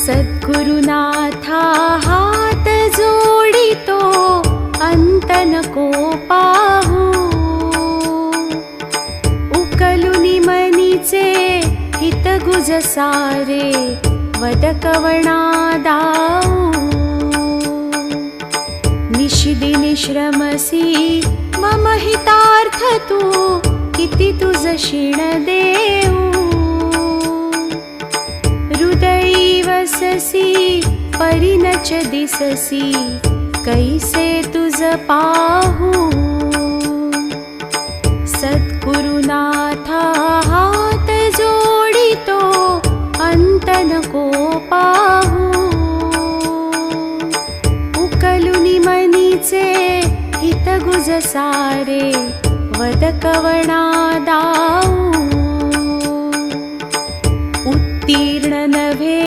सद्गुरुनाथा हात जोडितो अंत नको पाहू। उकलुनी मनीचे हित गुज सारे वद कवणा दाऊ। निशिदिनी श्रमसी मम हितार्थ तू किती तुझ क्षीण देऊ। हृदयी वससी परिनच दिससी कैसे तुझ पाहू। सद्गुरुनाथा हात जोडितो अंत नको पाहू। उकलुनी मनीचे हित गुज सारे वद कवणा